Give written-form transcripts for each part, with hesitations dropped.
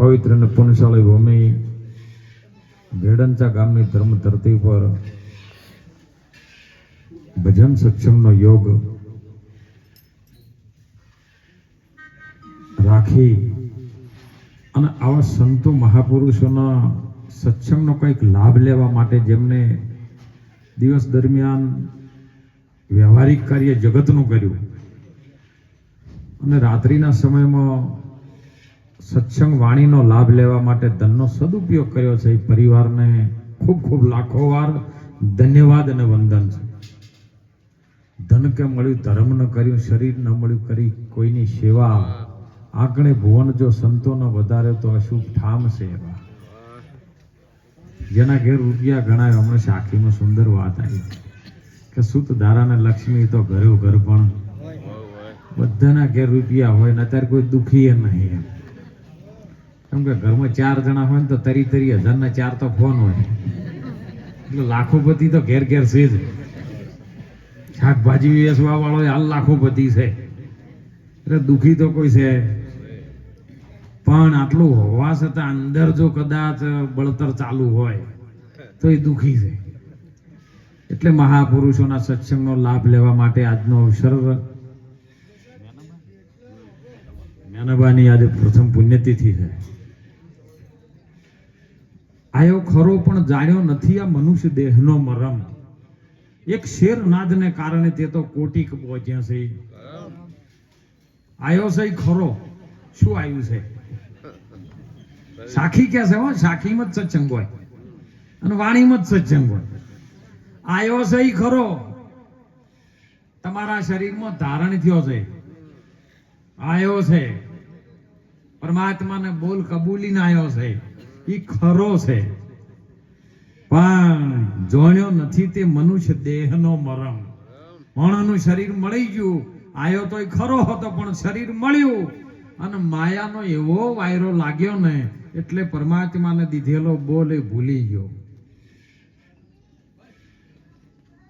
પવિત્ર અને પુણ્યશાળી ભૂમિ ભેડંચા ગામની ધર્મ ધરતી પર ભજન સક્ષમનો યોગ રાખી અને આવા સંતો મહાપુરુષોના સત્સંગનો કંઈક લાભ લેવા માટે જેમને દિવસ દરમિયાન વ્યવહારિક કાર્ય જગતનું કર્યું અને રાત્રિના સમયમાં સત્સંગ વાણીનો લાભ લેવા માટે ધનનો સદુપયોગ કર્યો છે. એ પરિવારને ખૂબ ખૂબ લાખો વાર ધન્યવાદ અને વંદન છે. ધન કે મળ્યું ધર્મ ન કર્યું, શરીર ન મળ્યું કરી કોઈની સેવા, આંકણે ભુવન જો સંતોનો વધારે તો અશુભ ઠામ છે. એવા જેના ઘેર રૂપિયા ગણાય. હમણાં સાખીમાં સુંદર વાત આવી કે સુત ધારા ને લક્ષ્મી તો ઘરે ઘર પણ બધાના ઘેર રૂપિયા હોય ને અત્યારે કોઈ દુખી નહીં. કેમ કે ઘરમાં 4 જણા હોય ને તો તરી 1000 તો ફોન હોય, એટલે લાખોપતિ તો ઘેર ઘેર છે જ. શાકભાજી વેચવા વાળો હાલ લાખોપતિ છે, એટલે દુખી તો કોઈ છે. પણ આટલું હોવા છતાં અંદર જો કદાચ બળતર ચાલુ હોય તો એ દુખી છે. એટલે મહાપુરુષોના સત્સંગનો લાભ લેવા માટે આજનો અવસર, જ્ઞાનબાની આજે પ્રથમ પુણ્યતિથિ છે. આયો ખરો પણ જાણ્યો નથી આ મનુષ્ય દેહનો મરમ. એક શેર નાદને કારણે તે તો કોટી પહોંચ્યા છે. આયો છે ખરો, શું આવ્યું છે? સાખી કે છે, સાખીમાં જ સત્સંગ હોય અને વાણીમાં જ સત્સંગ હોય. આયો છે ખરો, તમારા શરીરમાં ધારણ થયો છે. આયો છે, પરમાત્માને બોલ કબૂલીને આયો છે, એ ખરો છે. પણ જોણ્યો નથી તે મનુષ્ય દેહનો મરમ. મણનું શરીર મળી ગયું, આયો તો ખરો હતો પણ શરીર મળ્યું અને માયાનો એવો વાયરો લાગ્યો ને એટલે પરમાત્માને દીધેલો બોલ એ ભૂલી ગયો.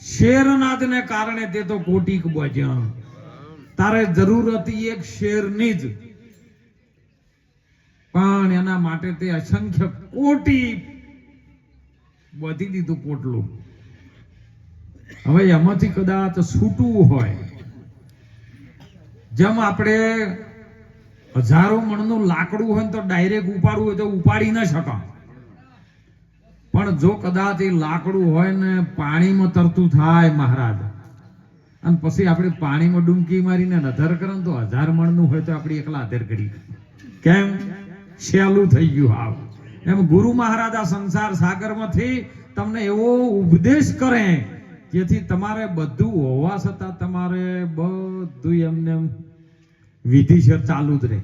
શેરનાદને કારણે તે તો કોટીક બોજ્યા. તારે જરૂર હતી એક શેરની જ, પણ એના માટે તે અસંખ્ય કોટી બધી દીધું પોટલું. હવે એમાંથી કદાચ છૂટવું હોય, જેમ આપણે 1000 મણનું લાકડું હોય તો ડાયરેક્ટ ઉપાડવું હોય તો ઉપાડી ન શકો. પણ જો કદાચ એ લાકડું હોય ને પાણીમાં તરતું થાય મહારાજ, અને પછી આપણે પાણીમાં ડૂબકી મારીને અધર કરે તો 1000 મણનું હોય તો આપણે એકલા અધર કરી. કેમ? સહેલું થઈ ગયું. હાવ એમ ગુરુ મહારાજ આ સંસાર સાગરમાંથી તમને એવો ઉપદેશ કરે જેથી તમારે બધું હોવા છતાં તમારે બધું એમને વિધિસર ચાલુ જ રહે,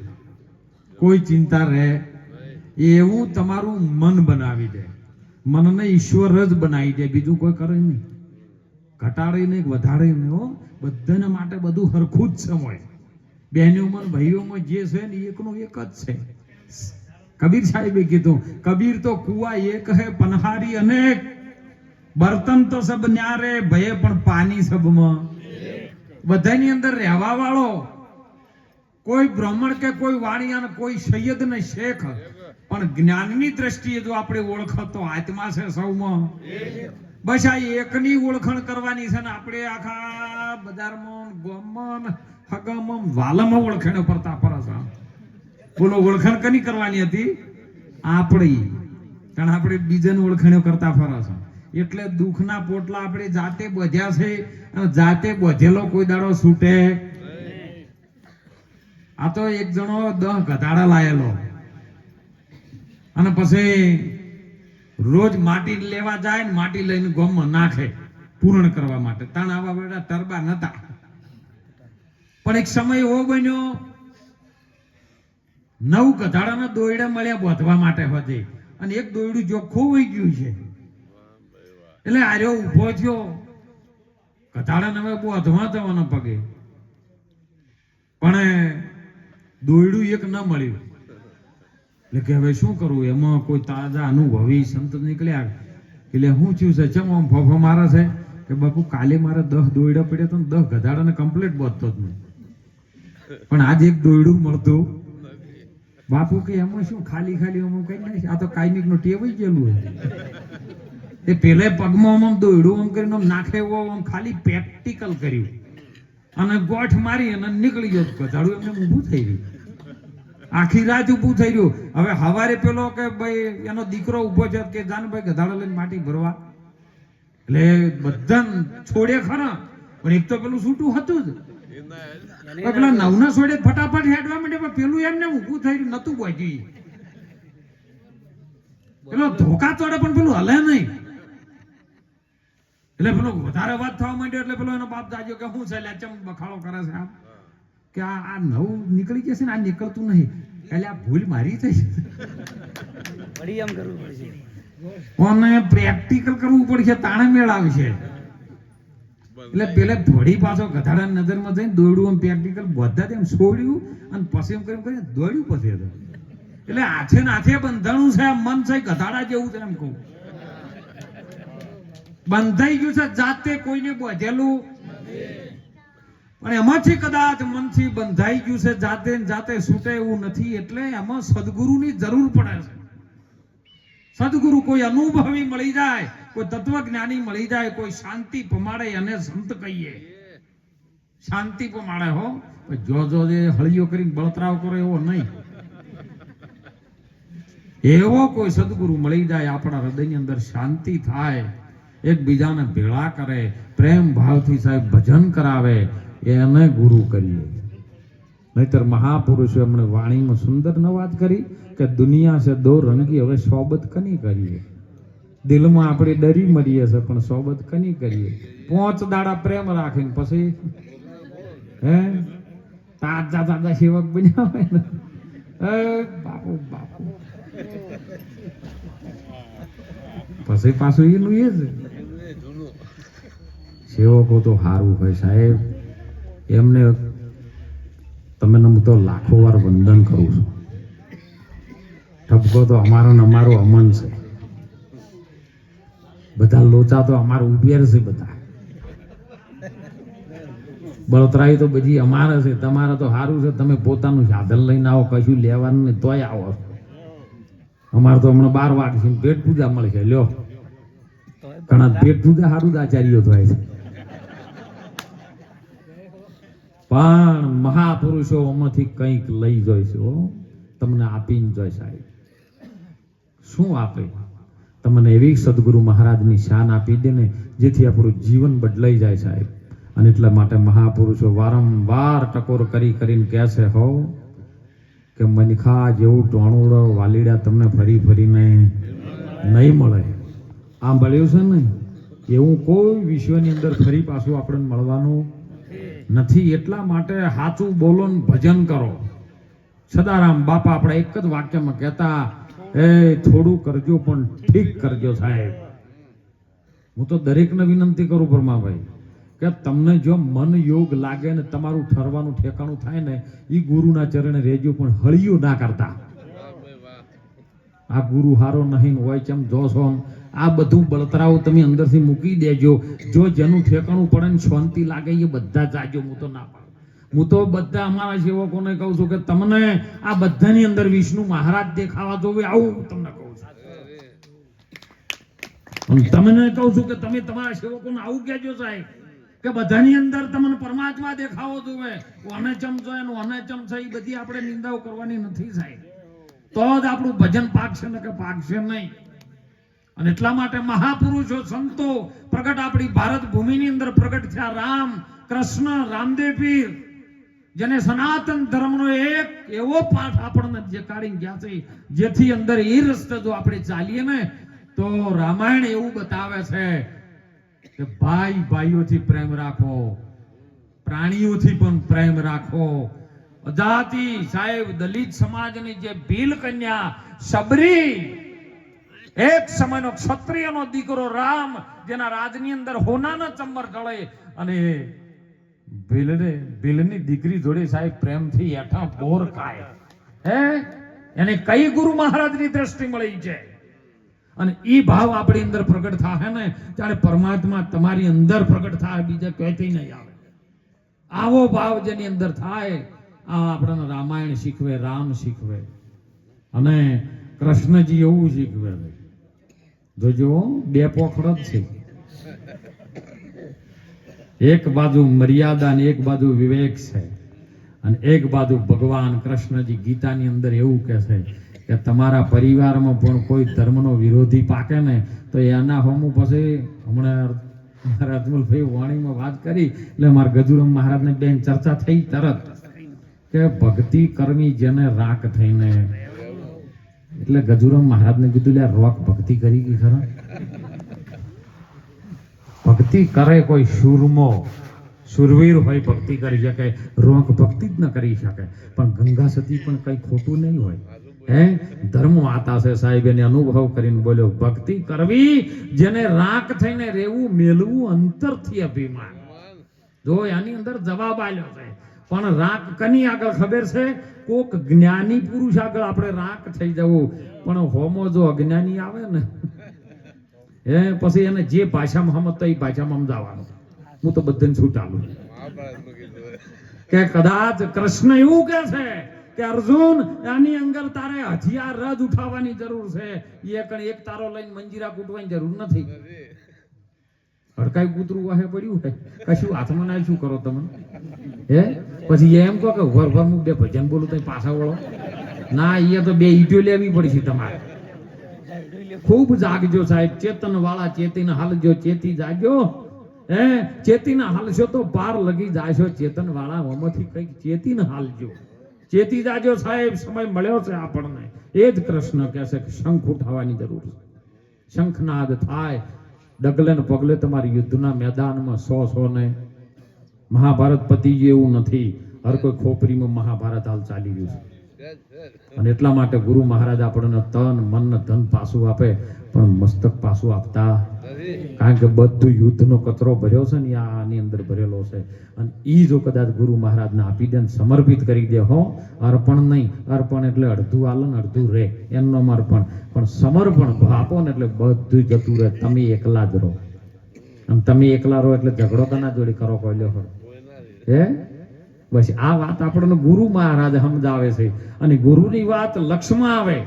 કોઈ ચિંતા રહે એવું તમારું મન બનાવી દે. મનને ઈશ્વર જ બનાવી દે, બીજું કોઈ કરે નહીં. ઘટાડે નહીં, વધારે નહીં. હો, બધાને માટે બધું હરખું જ સમય. બહેનોમાં ભાઈઓમાં જે છે ને એકનું એક જ છે. કબીર સાહેબે કીધું, કબીર તો કુવા એક હે પનહારી અનેક, બર્તન તો સબ ન્યારે ભય પણ પાણી સબમાં. બધાની અંદર રહેવા વાળો કોઈ બ્રાહ્મણ કે કોઈ વાણિયા, કોઈ સૈયદ ને શેખ, પણ જ્ઞાનની દ્રષ્ટિએ જો આપણે ઓળખ તો આત્મા છે સૌમાં. બસ આ એકની ઓળખણ કરવાની છે ને આપણે આખા બજારમાં, ગામમાં, હગામાં, વાલામાં ઓળખાણ પડતા ફરસ. બોલો, ઓળખાણ કની કરવાની હતી? આપણી. કારણ આપણે બીજાને ઓળખાણો કરતા ફરસ. એટલે દુઃખના પોટલા આપણે જાતે બધ્યા છે અને જાતે બધેલો કોઈ દાડો છૂટે. આ તો એક જણો 10 ગધાડા લાયેલો અને પછી રોજ માટી લેવા જાય ને માટી લઈને ગોમમાં નાખે પૂરણ કરવા માટે. તાણ આવા બેટા ટરબા નતા. પણ એક સમય એવો બન્યો 9 ગધાડાના દોયડા મળ્યા બોધવા માટે હતી અને એક દોયડું ચોખ્ખું વહી ગયું છે. એટલે આર્યો ઉભો થયો, ગધાડાને હવે બોધવા જવાના પગે, પણ દોયડું એક ન મળ્યું. એટલે કે હવે શું કરવું? એમાં કોઈ તાજા અનુભવી સંત નીકળ્યા. એટલે શું થયું છે? ચમ આમ ફોફો મારે છે કે બાપુ કાલે મારે 10 દોયડા પડ્યા તો 10 ગધાડાને કમ્પ્લીટ બોધતો જ નહીં, પણ આજે એક દોયડું મળતું બાપુ કે એમાં શું ખાલી ખાલી અમુક કઈ નહીં, આ તો કાયમિક નું ટેવાઈ ગયેલું હોય. એ પેલે પગમાં આમ દોયડું આમ કરીને આમ નાખે એવો આમ ખાલી પ્રેક્ટિકલ કર્યું અને ગોઠ મારી અને નીકળી ગયો. ગધાડું એમને ઊભું થઈ રહ્યું, આખી રાત ઊભું થઈ રહ્યું. હવે હવારે પેલો કે ભાઈ એનો દીકરો ઊભો છે કે જાન ભાઈ ગધાડો લઈને માટી ભરવા, એટલે બધા છોડે ખરા પણ એક તો પેલું છૂટું હતું જ. પેલા નવના છોડે ફટાફટ હેડવા માંડે પણ પેલું એમને ઊભું થઈ રહ્યું નતું પહોંચ્યું. પેલો ધોકા ચોડે પણ પેલું હલે નહીં. એટલે પેલો વધારે વાત થવા માંડ્યો એટલે પેલો એનો બાપ જાગ્યો કે શું છે ચમ બખાડો કરે છે આમ કે આ નવું નીકળી જશે ને આ નીકળતું નહીં એટલે આ ભૂલ મારી થઈ અને પ્રેક્ટિકલ કરવું પડશે તાણે મેળ આવશે. એટલે પેલે થોડી પાછો ગધાડા નજરમાં જઈને દોડ્યું એમ પ્રેક્ટિકલ બધા એમ છોડ્યું અને પછી એમ કરીને દોડ્યું પછી એટલે હાથે ને હાથે બંધાણું છે મન છે ગધાડા જેવું છે એમ કહું. બંધાઈ ગયું છે જાતે કોઈને બોધેલું પણ એમાંથી કદાચ મનથી બંધાઈ ગયું છે જાતે જાતે છૂટે એવું નથી. એટલે એમાં સદગુરુની જરૂર પડે છે. સદગુરુ કોઈ અનુભવી મળી જાય, કોઈ તત્વજ્ઞાની મળી જાય, કોઈ શાંતિ પમાડે અને સંત કહીએ. શાંતિ પમાડે હો, જો જે હળિયો કરીને બળતરાવ કરે એવો નહીં. એવો કોઈ સદગુરુ મળી જાય આપણા હૃદયની અંદર શાંતિ થાય, એકબીજાને ભેળા કરે, પ્રેમ ભાવથી સાહેબ ભજન કરાવે, એને ગુરુ કરીએ. નહીતર મહાપુરુષો એમણે વાણીમાં સુંદર ન વાત કરી કે દુનિયા છે દો રંગી, હવે સોબત કની કરીએ. દિલમાં આપણે ડરી મરીએ છે પણ સોબત કની કરીએ. 5 દાડા પ્રેમ રાખીને પછી હે તાજા તાજા સેવક બન્યા હોય ને બાપુ બાપુ પછી પાછું એનું એ જ સેવકો તો સારું હોય સાહેબ. એમને તમને હું તો લાખો વાર વંદન કરું છું. ઠપકો તો અમારો ને અમારો અમન છે. બધા લોચા તો અમારો ઉભેર છે. બધા બળતરાઈ તો બધી અમારે છે. તમારે તો સારું છે, તમે પોતાનું સાધન લઈને આવો, કશું લેવાનું નહીં તોય આવો. અમારે તો હમણાં 12 વાગે પેટ પૂજા મળે છે. લ્યો ઘણા પેટ પૂજા સારું જ આચાર્યો થાય છે. પણ મહાપુરુષો આમાંથી કંઈક લઈ જોઈશે હો, તમને આપીને જોઈ સાહેબ. શું આપે? તમને એવી સદગુરુ મહારાજની શાન આપી દે ને જેથી આપણું જીવન બદલાઈ જાય સાહેબ. અને એટલા માટે મહાપુરુષો વારંવાર ટકોર કરી કરીને કહે છે હો કે મનખા જેવું ટોણું વાલીડા તમને ફરી ફરીને નહીં મળે. આ મળ્યું છે ને એવું કોઈ વિશ્વની અંદર ફરી પાછું આપણને મળવાનું નથી. એટલા માટે સાચું બોલો ને ભજન કરો. સદારામ બાપા આપણે એક જ વાક્યમાં કહેતા, એ થોડું કરજો પણ ઠીક કરજો સાહેબ. હું તો દરેકને વિનંતી કરું પરમાભાઈ કે તમને જો મન યોગ લાગે ને તમારું ઠરવાનું ઠેકાણું થાય ને એ ગુરુના ચરણે રહેજો, પણ હળિયું ના કરતા. આ ગુરુ હારો નહીં હોય ચમ જોશો આ બધું બળતરાઓ તમે અંદરથી મૂકી દેજો. જો જેનું ઠેકાણું પડે ને શાંતિ લાગે એ બધા જાજો. હું તો ના પાડું. હું તો બધા અમારા સેવકોને કહું છું કે તમને આ બધાની અંદર વિષ્ણુ મહારાજ દેખાવા જોવે, આવું તમને કહું છું. તમને કહું છું કે તમે તમારા સેવકોને આવું કહેજો સાહેબ કે બધાની અંદર તમને પરમાત્મા દેખાવો જોવે. ઓને ચમ છે ને ઓને ચમ છે એ બધી આપણે નિંદાઓ કરવાની નથી સાહેબ. તો જ આપણું ભજન પાકશે ને કે પાકશે નહીં. અને એટલા માટે મહાપુરુષો સંતો પ્રગટ આપણી ભારત ભૂમિની અંદર પ્રગટ થયા. રામ કૃષ્ણ રામદેવ પીર જેને સનાતન ધર્મનો એક એવો પાઠ આપણને જે કાઢી ગયા છે જેથી અંદર એ રસ્તે જો આપણે ચાલીએ ને તો રામાયણ એવું બતાવે છે કે ભાઈ ભાઈઓથી પ્રેમ રાખો, પ્રાણીઓથી પણ પ્રેમ રાખો. અજાતિ સાહેબ દલિત સમાજની જે ભીલ કન્યા સબરી, એક સમયનો ક્ષત્રિયનો દીકરો રામ જેના રાજની અંદર હોનાના ચંબર ઢળે અને ભીલની દીકરી જોડે સાહેબ પ્રેમથી એઠા બોર ખાય હે એને કઈ ગુરુ મહારાજની દ્રષ્ટિ મળી છે. અને ઈ ભાવ આપણી અંદર પ્રગટ થાય ને ત્યારે પરમાત્મા તમારી અંદર પ્રગટ થાય, બીજા કહેતી નહીં આવે. આવો ભાવ જેની અંદર થાય આ આપણને રામાયણ શીખવે, રામ શીખવે. અને કૃષ્ણજી એવું શીખવે છે, જોજો બે પોખડ જ છે, એક બાજુ મર્યાદા ને એક બાજુ વિવેક છે, અને એક બાજુ ભગવાન કૃષ્ણજી ગીતાની અંદર એવું કહે છે કે તમારા પરિવારમાં પણ કોઈ ધર્મનો વિરોધી પાકે ને તો એના હોમું પછી હમણાં મારા અજમલભાઈ વાણીમાં વાત કરી એટલે મારા ગજુરામ મહારાજને બેન ચર્ચા થઈ તરત કે ભક્તિ કરવી જેને રાખ થઈને, એટલે ગજુરામ મહારાજને કીધું લે રોક ભક્તિ કરી કે ખરા, ભક્તિ કરે કોઈ શૂરમો શૂરવીર હોય ભક્તિ કરી શકે, રોક ભક્તિ જ ન કરી શકે, પણ ગંગા સતી પણ કઈ ખોટું નહીં હોય. હે ધર્મ વાતા છે સાહેબ, એને અનુભવ કરીને બોલ્યો ભક્તિ કરવી જેને રાખ થઈને રહેવું, મેલવું અંતરથી અભિમાન. જો આની અંદર જવાબ આલ્યો છે, પણ રાખ કની આગળ ખબર છે, કોક જ્ઞાની પુરુષ આગળ આપણે રાખ થઈ જવું, પણ હોમો જો અજ્ઞાની આવે ને એ પછી એને જે ભાષામાં સમજતો એ ભાષામાં સમજાવવાનું. હું તો બધાને છૂટાલું કે કદાચ કૃષ્ણ એવું કે છે કે અર્જુન આની અંદર તારે હથિયાર રજ ઉઠાવવાની જરૂર છે, એક તારો લઈને મંજીરા કૂટવાની જરૂર નથી. હડકાઈ કૂતરું વાહે પડ્યું હોય કશું હાથમાં ના શું કરો તમે, હે પછી એમ કહો કે વર હું બે ભજન બોલું તો પાછા વળો ના, એ તો બે ઈટો લેવી પડશે તમારે. ખૂબ જાગજો સાહેબ, ચેતન વાળા ચેતીને હાલજો, ચેતી જાગ્યો હે ચેતીને હાલશો તો પાર લગી જાશો, ચેતન વાળા ઓમાંથી કઈક ચેતીને હાલજો, ચેતી જાજો સાહેબ. સમય મળ્યો છે આપણને, એ જ કૃષ્ણ કહે છે કે શંખ ઉઠાવવાની જરૂર છે, શંખનાદ થાય ડગલે ને પગલે તમારી યુદ્ધના મેદાનમાં 100 ને. મહાભારત પતી જેવું નથી, હર કોઈ ખોપરીમાં મહાભારત હાલ ચાલી રહ્યું છે, અને એટલા માટે ગુરુ મહારાજ આપણને તન મન ધન પાછું આપે પણ મસ્તક પાછું આપતા, કારણ કે બધું યુદ્ધનો કચરો ભર્યો છે ને આની અંદર ભરેલો છે, અને ઈ જો કદાચ ગુરુ મહારાજને આપી દે, સમર્પિત કરી દે, હો અર્પણ નહીં, અર્પણ એટલે અડધું આલો ને અડધું રે એમનો અર્પણ, પણ સમર્પણ આપો ને એટલે બધું જતું રહે, તમે એકલા જ રહો. અને તમે એકલા રહો એટલે ઝઘડો કના જોડી કરો કોઈ લ્યો હે. બસ આ વાત આપણને ગુરુ મહારાજ સમજાવે છે, અને ગુરુની વાત લક્ષમાં આવે,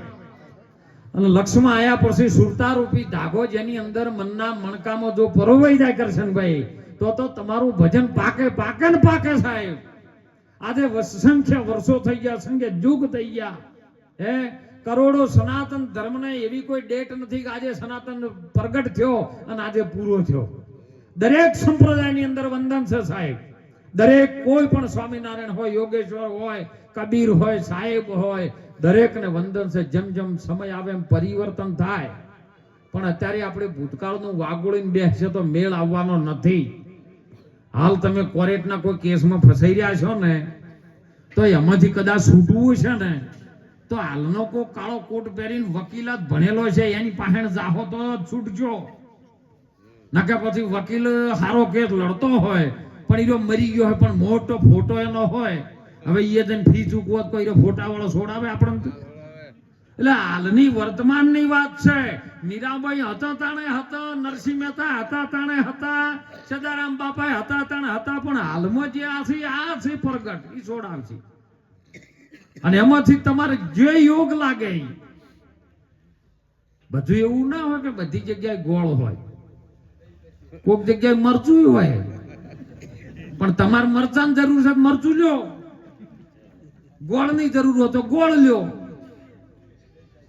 અને લક્ષમાં આયા પછી સુરતારૂપી ધાગો જેની અંદર મનના મણકામાં જો પરોવાઈ જાય કરશનભાઈ, તો તમારું ભજન પાકે પાકે ને પાકે સાહેબ. આજે સંખ્યા વર્ષો થઈ ગયા, સંખ્યા યુગ થઈ ગયા, હે કરોડો સનાતન ધર્મને એવી કોઈ ડેટ નથી કે આજે સનાતન પ્રગટ થયો અને આજે પૂરો થયો. દરેક સંપ્રદાયની અંદર વંદન છે સાહેબ, દરેક કોઈ પણ સ્વામિનારાયણ હોય, યોગેશ્વર હોય, કબીર હોય, સાહેબ હોય, દરેકને વંદન છે. જેમ જેમ સમય આવે એમ પરિવર્તન થાય, પણ અત્યારે આપણે ભૂતકાળનું વાગોળીને બેસશે તો મેળ આવવાનો નથી. હાલ તમે કોર્ટના કોઈ કેસમાં ફસાઈ રહ્યા છો ને, તો એમાંથી કદાચ છૂટવું છે ને તો હાલનો કોઈ કાળો કોટ પહેરીને વકીલાત ભણેલો છે એની પાસે જાહો તો છૂટજો, ના કે પછી વકીલ હારો કેસ લડતો હોય પણ એ મરી ગયો હોય પણ મોટો ફોટો એનો હોય, હવે એ જઈને ફી ચૂકવો તો એ ફોટા વાળો છોડાવે આપણને. એટલે હાલની વર્તમાનની વાત છે. મીરાબાઈ હતા તાણે હતા, નરસિંહ મહેતા હતા તાણે હતા, સદારામ બાપા હતા તાણે હતા, પણ હાલમાં જે આ છે પ્રગટ એ છોડાવશે. અને એમાંથી તમારે જે યોગ લાગે, બધું એવું ના હોય કે બધી જગ્યાએ ગોળ હોય, કોઈક જગ્યાએ મરચું હોય, પણ તમારે મરચાની જરૂર છે મરચું લ્યો, ગોળની જરૂર હોય તો ગોળ લ્યો.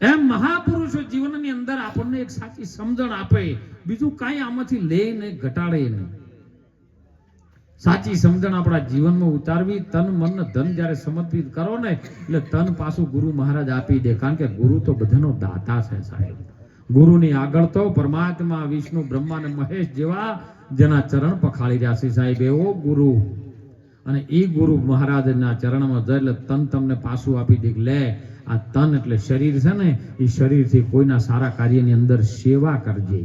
એમ મહાપુરુષો જીવનની અંદર આપણને એક સાચી સમજણ આપે, બીજું કાંઈ આમાંથી લે નહીં ઘટાડે નહીં. સાચી સમજણ આપણા જીવનમાં ઉતારવી, તન મન ધન જ્યારે સમર્પિત કરો ને એટલે તન પાછું ગુરુ મહારાજ આપી દે, કારણ કે ગુરુ તો બધાનો દાતા છે સાહેબ. ગુરુની આગળ તો પરમાત્મા વિષ્ણુ બ્રહ્મા અને મહેશ જેવા જેના ચરણ પખાળી રહ્યા છે સાહેબ, એવો ગુરુ. અને એ ગુરુ મહારાજના ચરણમાં જાય એટલે તન તમને પાછું આપી દે. લે આ તન એટલે શરીર છે ને, એ શરીરથી કોઈના સારા કાર્યની અંદર સેવા કરજે.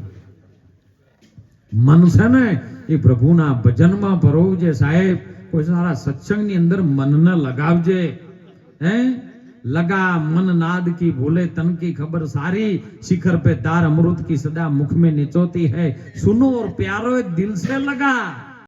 મન છે ને એ પ્રભુના ભજનમાં ભરોવજે સાહેબ, કોઈ સારા સત્સંગની અંદર મનને લગાવજે. હે लगा मन नाद की भूले तन की खबर सारी, शिखर पे दार अमृत की सदा मुख में निचोती है, सुनो और प्यारो दिल से लगा.